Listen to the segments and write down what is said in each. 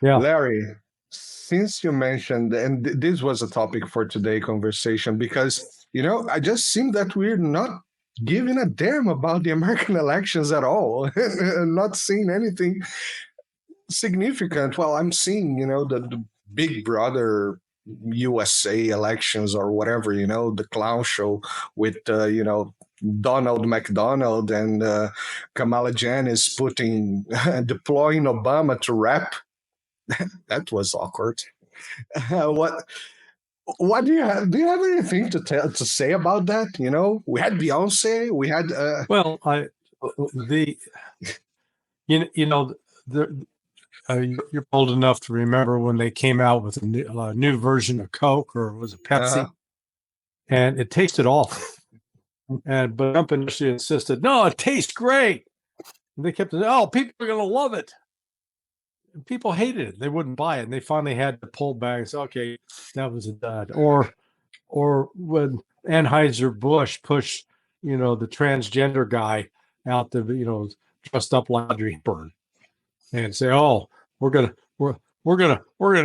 Yeah. Larry, since you mentioned, and this was a topic for today conversation, because, I just seem that we're not giving a damn about the American elections at all, not seeing anything significant. Well, I'm seeing, the Big Brother USA elections or whatever, the clown show with, Donald McDonald and Kamala Harris deploying Obama to rap. That was awkward. what what do you have? Do you have anything to say about that? We had Beyonce. We had. Well, you're old enough to remember when they came out with a new version of Coke, or was it Pepsi? And it tasted awful. But Trump initially insisted, no, it tastes great. And they kept saying, oh, people are going to love it. And people hated it. They wouldn't buy it. And they finally had to pull back and say, okay, that was a dud. Or when Anheuser-Busch pushed, the transgender guy out to, dressed up like Audrey Hepburn and say, oh, we're gonna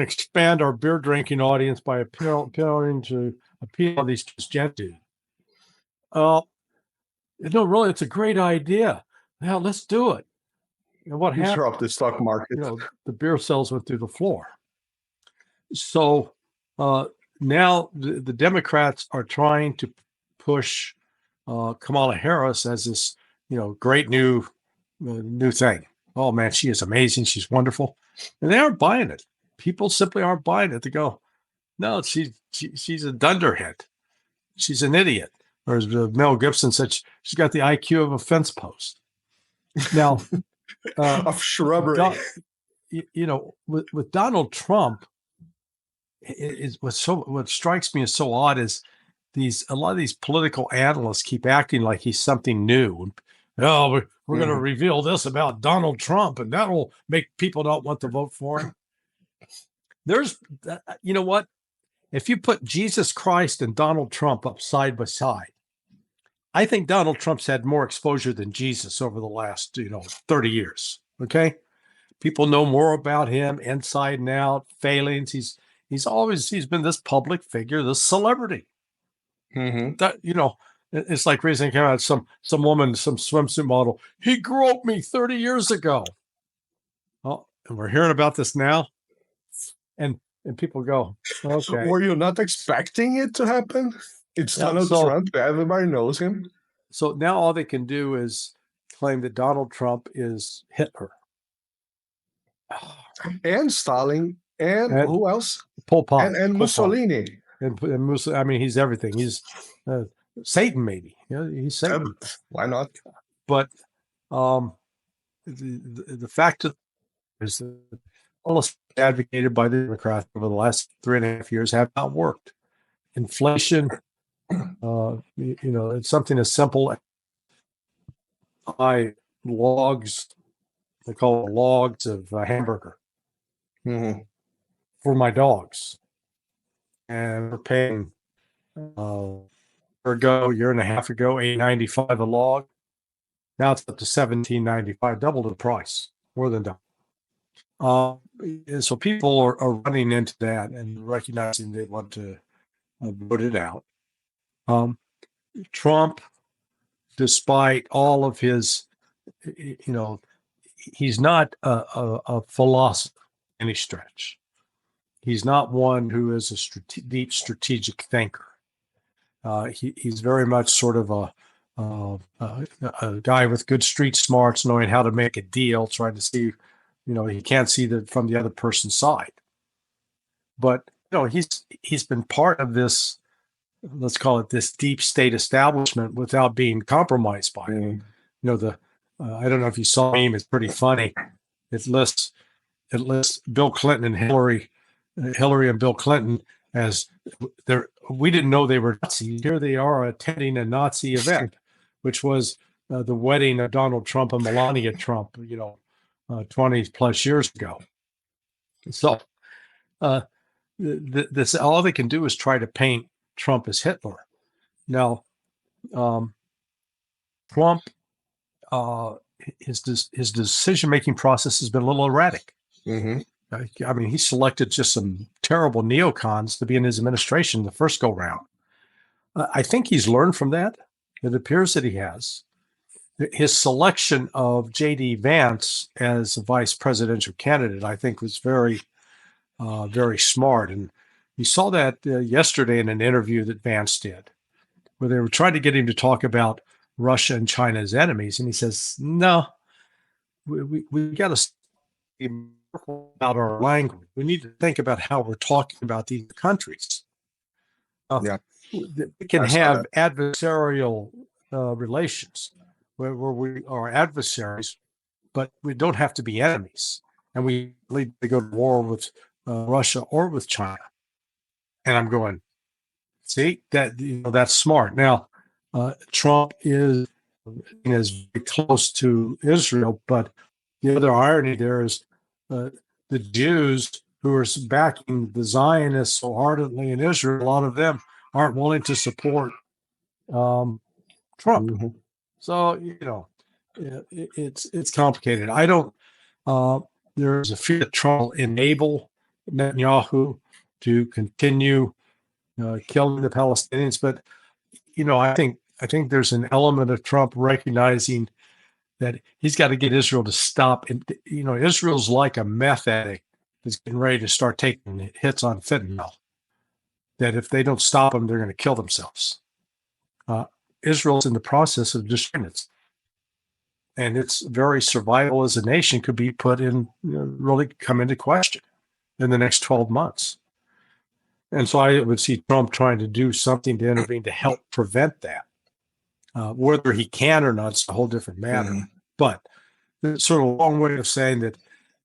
expand our beer drinking audience by appealing to these transgender. Really, it's a great idea. Now let's do it. And what happened? Disrupt the stock market. The beer sales went through the floor. So now the Democrats are trying to push Kamala Harris as this, great new thing. Oh man, she is amazing. She's wonderful, and they aren't buying it. People simply aren't buying it. They go, no, she's a dunderhead. She's an idiot. Or as Mel Gibson said, she's got the IQ of a fence post. Now, of shrubbery. With Donald Trump, what strikes me as so odd is a lot of these political analysts keep acting like he's something new. Oh, we're going to reveal this about Donald Trump, and that will make people not want to vote for him. You know what? If you put Jesus Christ and Donald Trump up side by side, I think Donald Trump's had more exposure than Jesus over the last, 30 years. Okay. People know more about him inside and out, failings. He's been this public figure, this celebrity. That, it's like raising out some woman, some swimsuit model. He groped me 30 years ago. Oh, and we're hearing about this now. And people go, okay. Were you not expecting it to happen? It's Donald Trump. Everybody knows him. So now all they can do is claim that Donald Trump is Hitler. And Stalin. And who else? Pol Pot. And Mussolini. And Mussolini. I mean, he's everything. He's Satan, maybe. He's Satan. Why not? But the fact is that all advocated by the Democrats over the last 3.5 years have not worked. Inflation, it's something as simple as buy logs. They call it logs of hamburger for my dogs, and we're paying year and a half ago, $8.95 a log. Now it's up to $17.95, double the price, more than double. And so people are running into that and recognizing they want to put it out. Trump, despite all of his, he's not a philosopher in any stretch. He's not one who is a deep strategic thinker. He's very much sort of a guy with good street smarts, knowing how to make a deal, trying to see, he can't see from the other person's side. But he's been part of this, let's call it this deep state establishment without being compromised by it. I don't know if you saw the meme, it's pretty funny. It lists Bill Clinton and Hillary and Bill Clinton as we didn't know they were Nazis. Here they are attending a Nazi event, which was the wedding of Donald Trump and Melania Trump, 20 plus years ago. So this all they can do is try to paint Trump as Hitler. Now, Trump, his decision-making process has been a little erratic. I mean, he selected just some terrible neocons to be in his administration the first go round. I think he's learned from that. It appears that he has. His selection of J.D. Vance as a vice presidential candidate, I think, was very, very smart. And you saw that yesterday in an interview that Vance did, where they were trying to get him to talk about Russia and China as enemies. And he says, no, we got to be careful about our language. We need to think about how we're talking about these countries. Yeah. We can have adversarial relations where we are adversaries, but we don't have to be enemies. And we need to go to war with Russia or with China. And I'm going, see, that's smart. Now, Trump is very close to Israel, but the other irony there is the Jews who are backing the Zionists so ardently in Israel, a lot of them aren't willing to support Trump. Mm-hmm. So, it's complicated. I don't, there's a fear that Trump will enable Netanyahu to continue killing the Palestinians. But, I think there's an element of Trump recognizing that he's got to get Israel to stop. And, Israel's like a meth addict that's getting ready to start taking hits on fentanyl, that if they don't stop them, they're going to kill themselves. Israel's in the process of destroying it. And its very survival as a nation could be put in, really come into question in the next 12 months. And so I would see Trump trying to do something to intervene to help prevent that. Whether he can or not, it's a whole different matter. Mm-hmm. But it's sort of a long way of saying that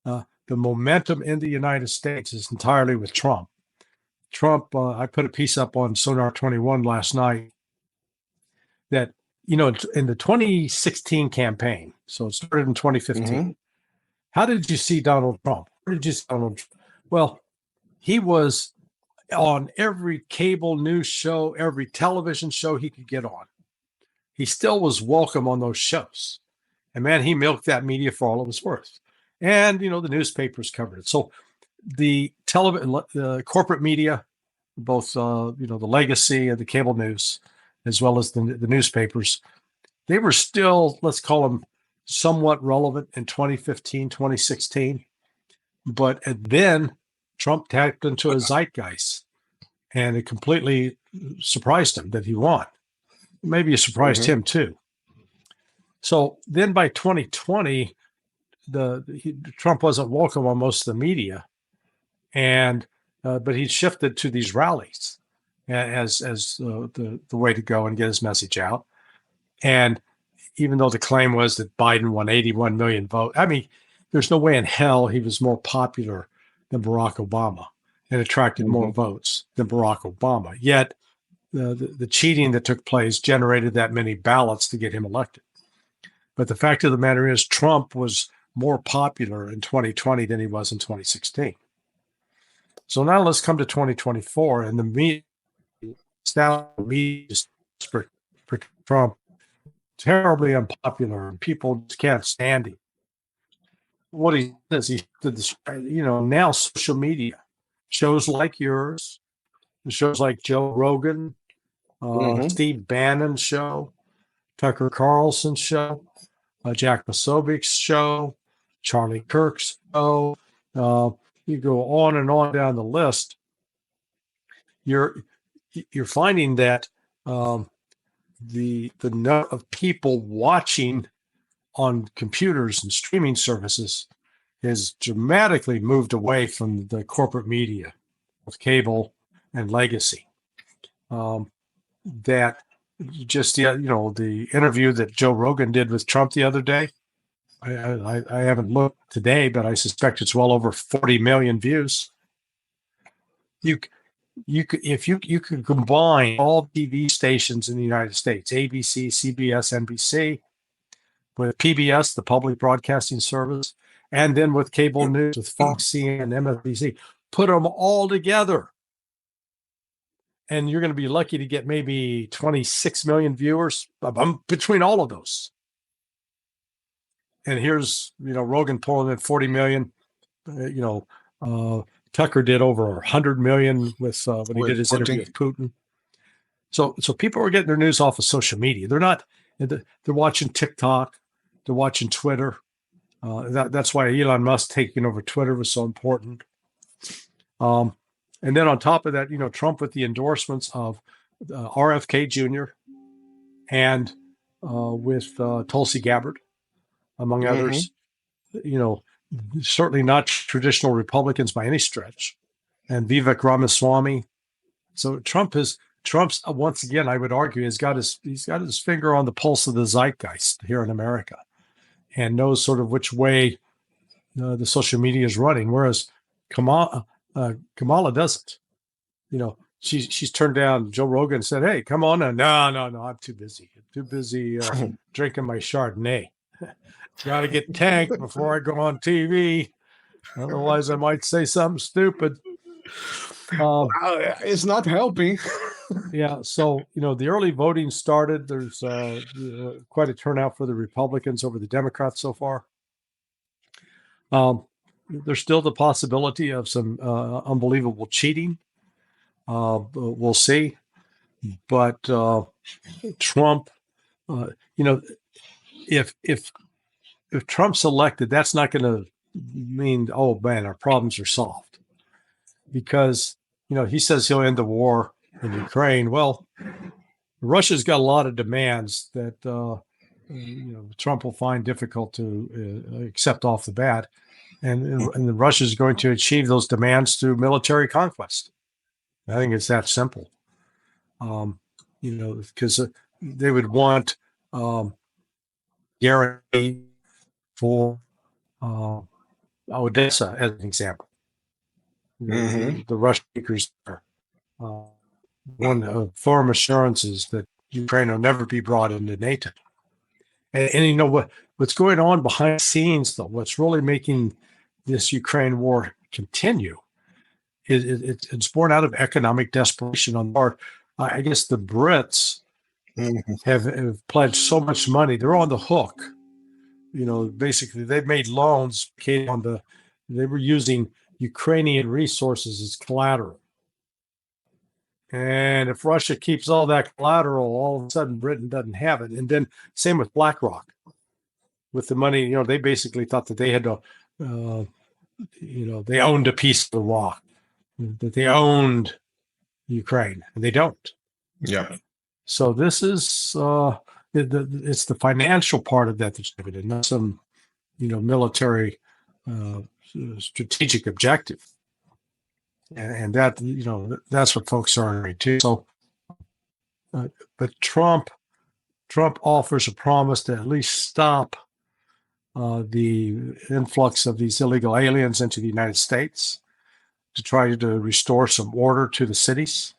the momentum in the United States is entirely with Trump. I put a piece up on Sonar 21 last night that, in the 2016 campaign, so it started in 2015, mm-hmm. How did you see Donald Trump? Where did you see Donald Trump? Well, he was on every cable news show, every television show he could get on. He still was welcome on those shows. And man, he milked that media for all it was worth. And, the newspapers covered it. So the corporate media, both, the legacy and the cable news, as well as the newspapers, they were still, let's call them, somewhat relevant in 2015, 2016. But then Trump tapped into a zeitgeist, and it completely surprised him that he won. Maybe it surprised mm-hmm. him too. So then by 2020, Trump wasn't welcome on most of the media, and but he shifted to these rallies as the way to go and get his message out. And even though the claim was that Biden won 81 million votes, I mean, there's no way in hell he was more popular than Barack Obama and attracted mm-hmm. more votes than Barack Obama. Yet the cheating that took place generated that many ballots to get him elected. But the fact of the matter is, Trump was more popular in 2020 than he was in 2016. So now let's come to 2024, and the media is for Trump, terribly unpopular, and people just can't stand him. What he does, he did this, now social media, shows like yours, shows like Joe Rogan, mm-hmm. Steve Bannon's show, Tucker Carlson's show, Jack Posobiec's show, Charlie Kirk's show. You go on and on down the list. You're finding that the number of people watching on computers and streaming services has dramatically moved away from the corporate media of cable and legacy. That just the interview that Joe Rogan did with Trump the other day, I haven't looked today, but I suspect it's well over 40 million views. If you could combine all TV stations in the United States, ABC, CBS, NBC, with PBS, the public broadcasting service, and then with cable news, with Fox, CNN, MSNBC, put them all together, and you're going to be lucky to get maybe 26 million viewers between all of those. And here's, Rogan pulling in 40 million, Tucker did over 100 million with when he With did his interview with Putin. So people are getting their news off of social media. They're not. They're watching TikTok. They're watching Twitter. That's why Elon Musk taking over Twitter was so important. And then on top of that, Trump with the endorsements of RFK Jr. and with Tulsi Gabbard, among others. Certainly not traditional Republicans by any stretch, and Vivek Ramaswamy. So Trump's once again, I would argue, he's got his finger on the pulse of the zeitgeist here in America, and knows sort of which way the social media is running. Whereas Kamala doesn't. She's turned down Joe Rogan and said, "Hey, come on." No, I'm too busy. Drinking my Chardonnay. Got to get tanked before I go on TV. Otherwise, I might say something stupid. It's not helping. Yeah. So, the early voting started. There's quite a turnout for the Republicans over the Democrats so far. There's still the possibility of some unbelievable cheating. We'll see. But Trump, if Trump's elected, that's not going to mean, oh man, our problems are solved, because he says he'll end the war in Ukraine. Well, Russia's got a lot of demands that Trump will find difficult to accept off the bat, and Russia's going to achieve those demands through military conquest. I think it's that simple. Because they would want guarantee for Odessa as an example. The Russian speakers want firm assurances that Ukraine will never be brought into NATO. And what's going on behind the scenes, though, what's really making this Ukraine war continue it's born out of economic desperation on the part. I guess the Brits have pledged so much money; they're on the hook. Basically, they've made loans. They were using Ukrainian resources as collateral, and if Russia keeps all that collateral, all of a sudden Britain doesn't have it. And then same with BlackRock, with the money. They basically thought that they had to, they owned a piece of the rock, that they owned Ukraine, and they don't. Yeah. So this is it's the financial part of that that's limited, not some military strategic objective, and that that's what folks are angry too. So, but Trump offers a promise to at least stop the influx of these illegal aliens into the United States, to try to restore some order to the cities,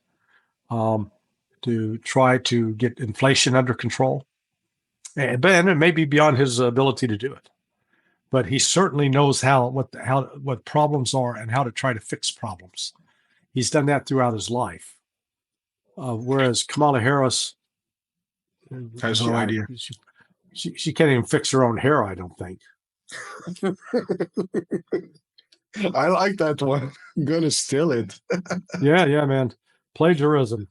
to try to get inflation under control. And it may be beyond his ability to do it, but he certainly knows what problems are and how to try to fix problems. He's done that throughout his life. Whereas Kamala Harris has no idea. She can't even fix her own hair, I don't think. I like that one. I'm gonna steal it. Yeah, man. Plagiarism.